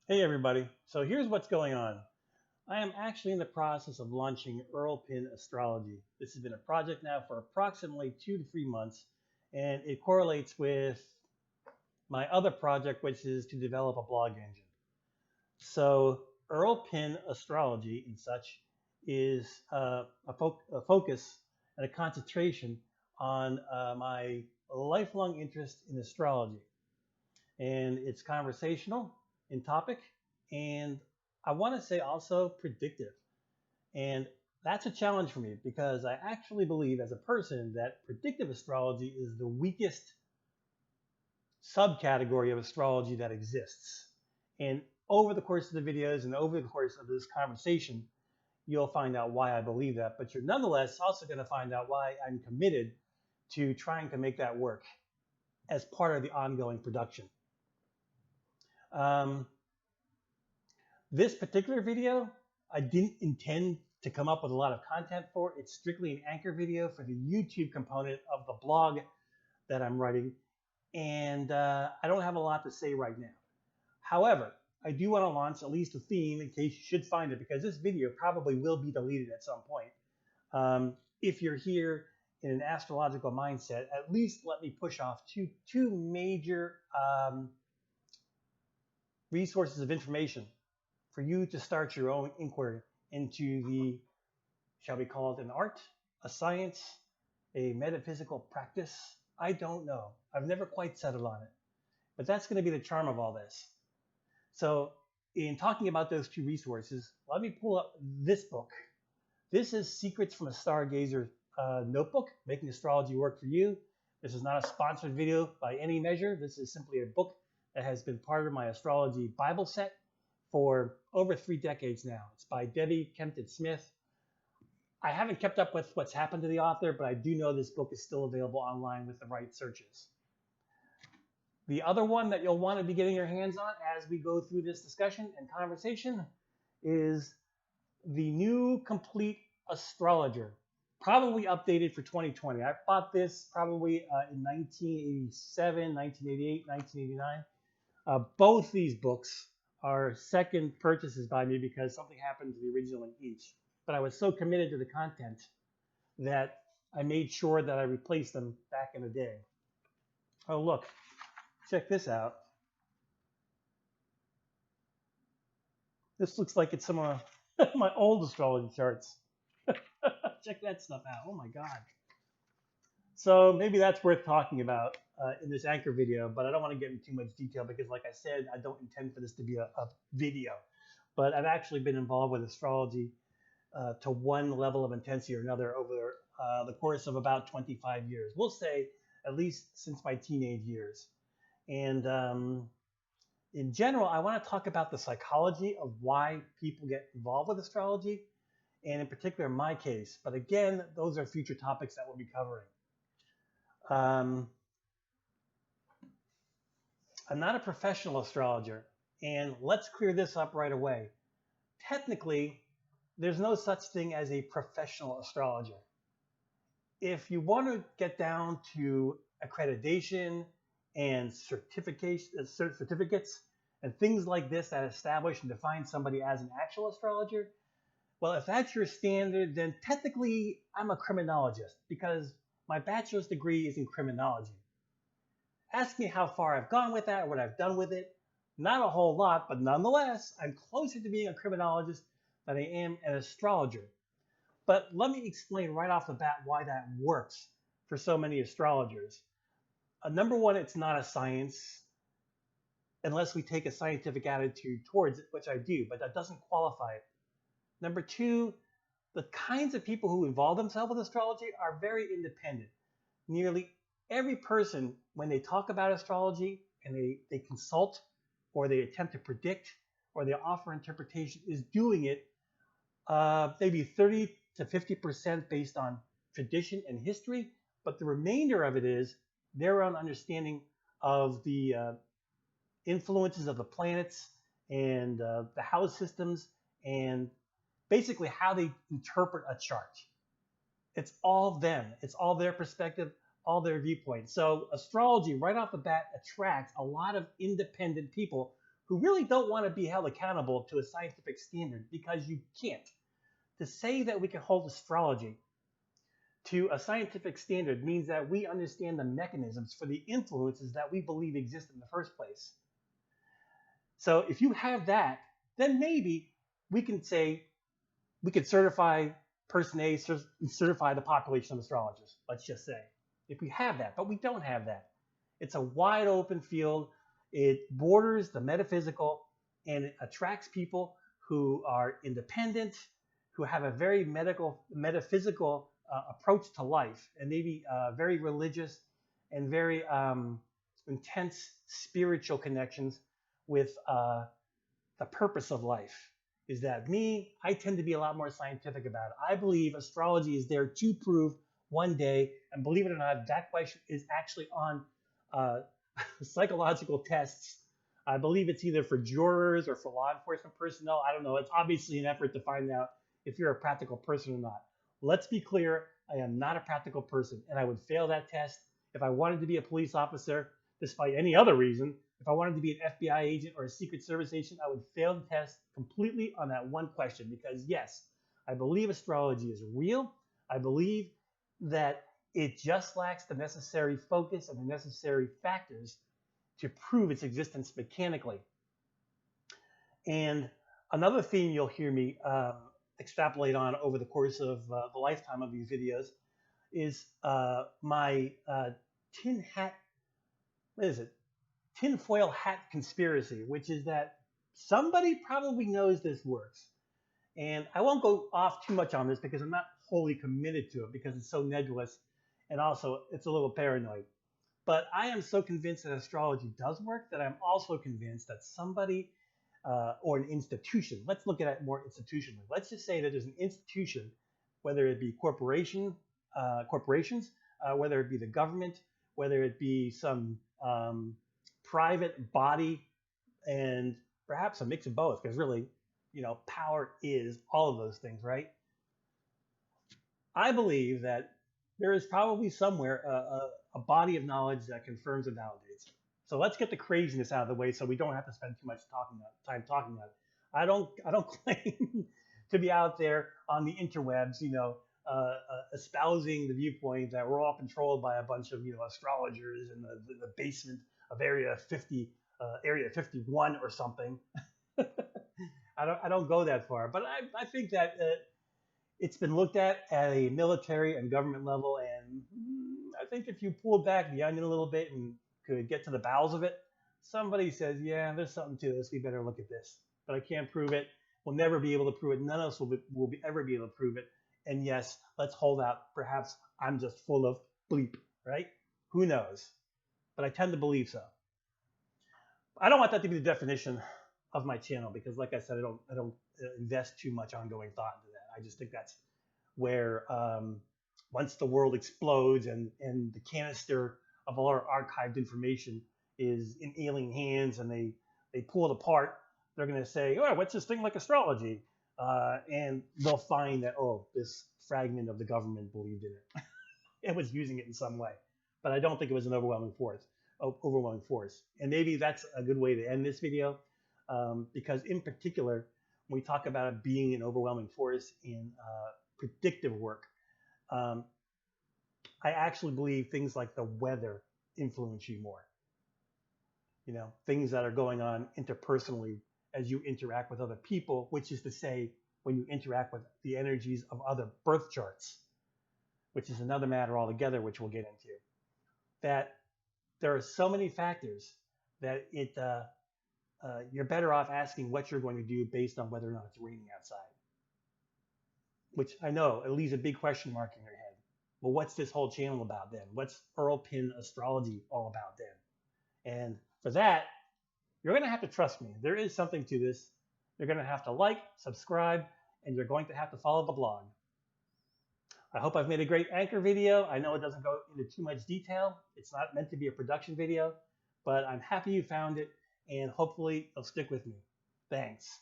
Hey everybody, so here's what's going on. I am actually in the process of launching Earl Pin Astrology. This has been a project now for approximately 2 to 3 months, and it correlates with my other project, which is to develop a blog engine. So, Earl Pin Astrology and such is a focus and a concentration on my lifelong interest in astrology, and it's conversational in topic, and I want to say also predictive. And that's a challenge for me because I actually believe as a person that predictive astrology is the weakest subcategory of astrology that exists. And over the course of the videos and over the course of this conversation, you'll find out why I believe that. But you're nonetheless also going to find out why I'm committed to trying to make that work as part of the ongoing production. Um, This particular video, I didn't intend to come up with a lot of content for. It's strictly an anchor video for the YouTube component of the blog that I'm writing. And I don't have a lot to say right now. However, I do want to launch at least a theme in case you should find it, because this video probably will be deleted at some point. If you're here in an astrological mindset, at least let me push off two major resources of information for you to start your own inquiry into the, shall we call it an art, a science, a metaphysical practice? I don't know. I've never quite settled on it. But that's going to be the charm of all this. So, in talking about those two resources, let me pull up this book. This is Secrets from a Stargazer notebook, Making Astrology Work for You. This is not a sponsored video by any measure. This is simply a book that has been part of my astrology Bible set for over 3 decades now. It's by Debbie Kempton Smith. I haven't kept up with what's happened to the author, but I do know this book is still available online with the right searches. The other one that you'll want to be getting your hands on as we go through this discussion and conversation is the new Complete Astrologer, probably updated for 2020. I bought this probably in 1987, 1988, 1989. Both these books are second purchases by me because something happened to the original in each. But I was so committed to the content that I made sure that I replaced them back in the day. Oh, look, check this out. This looks like it's some of my old astrology charts. Check that stuff out. Oh my God. So maybe that's worth talking about in this anchor video, but I don't want to get into too much detail because, like I said, I don't intend for this to be a video. But I've actually been involved with astrology to one level of intensity or another over the course of about 25 years. We'll say at least since my teenage years. And in general, I want to talk about the psychology of why people get involved with astrology, and in particular, my case. But again, those are future topics that we'll be covering. I'm not a professional astrologer, and let's clear this up right away. Technically, there's no such thing as a professional astrologer. If you want to get down to accreditation and certificates and things like this that establish and define somebody as an actual astrologer, well, if that's your standard, then technically I'm a criminologist because my bachelor's degree is in criminology. Ask me how far I've gone with that, what I've done with it. Not a whole lot, but nonetheless, I'm closer to being a criminologist than I am an astrologer. But let me explain right off the bat why that works for so many astrologers. Number one, it's not a science unless we take a scientific attitude towards it, which I do, but that doesn't qualify it. Number two, the kinds of people who involve themselves with astrology are very independent. Nearly every person, when they talk about astrology and they consult or they attempt to predict or they offer interpretation, is doing it maybe 30 to 50% based on tradition and history, but the remainder of it is their own understanding of the influences of the planets and the house systems and basically how they interpret a chart. It's all them. It's all their perspective, all their viewpoints. So astrology right off the bat attracts a lot of independent people who really don't want to be held accountable to a scientific standard because you can't. To say that we can hold astrology to a scientific standard means that we understand the mechanisms for the influences that we believe exist in the first place. So if you have that, then maybe we can say we could certify person A, certify the population of astrologers, let's just say. If we have that, but we don't have that. It's a wide open field. It borders the metaphysical, and it attracts people who are independent, who have a very metaphysical approach to life, and maybe very religious and very intense spiritual connections with the purpose of life. Is that me? I tend to be a lot more scientific about it. I believe astrology is there to prove one day, and believe it or not, that question is actually on psychological tests. I believe it's either for jurors or for law enforcement personnel. I don't know. It's obviously an effort to find out if you're a practical person or not. Let's be clear, I am not a practical person, and I would fail that test if I wanted to be a police officer, despite any other reason. If I wanted to be an FBI agent or a Secret Service agent, I would fail the test completely on that one question because, yes, I believe astrology is real. I believe that it just lacks the necessary focus and the necessary factors to prove its existence mechanically. And another theme you'll hear me extrapolate on over the course of the lifetime of these videos is my tinfoil hat conspiracy, which is that somebody probably knows this works. And I won't go off too much on this because I'm not wholly committed to it because it's so nebulous, and also it's a little paranoid. But I am so convinced that astrology does work that I'm also convinced that somebody or an institution, let's look at it more institutionally. Let's just say that there's an institution, whether it be corporations, whether it be the government, whether it be some private body, and perhaps a mix of both, because really, power is all of those things, right? I believe that there is probably somewhere a body of knowledge that confirms and validates. So let's get the craziness out of the way so we don't have to spend too much time talking about it. I don't claim to be out there on the interwebs, espousing the viewpoint that we're all controlled by a bunch of astrologers in the basement of Area 51 or something. I don't go that far, but I think that it's been looked at a military and government level, and I think if you pulled back the onion a little bit and could get to the bowels of it, somebody says, yeah, there's something to this, we better look at this. But I can't prove it. We'll never be able to prove it. None of us will ever be able to prove it. And yes, let's hold out. Perhaps I'm just full of bleep, right? Who knows? But I tend to believe so. I don't want that to be the definition of my channel because, like I said, I don't invest too much ongoing thought into that. I just think that's where once the world explodes and the canister of all our archived information is in alien hands and they pull it apart, they're going to say, oh, what's this thing like astrology? And they'll find that, oh, this fragment of the government believed in it. It was using it in some way. But I don't think it was an overwhelming force. And maybe that's a good way to end this video because in particular, when we talk about it being an overwhelming force in predictive work, I actually believe things like the weather influence you more. Things that are going on interpersonally as you interact with other people, which is to say, when you interact with the energies of other birth charts, which is another matter altogether, which we'll get into. That there are so many factors that you're better off asking what you're going to do based on whether or not it's raining outside. Which I know, it leaves a big question mark in your head. Well, what's this whole channel about then? What's Earl Pin Astrology all about then? And for that, you're going to have to trust me. There is something to this. You're going to have to like, subscribe, and you're going to have to follow the blog. I hope I've made a great anchor video. I know it doesn't go into too much detail. It's not meant to be a production video, but I'm happy you found it, and hopefully it'll stick with me. Thanks.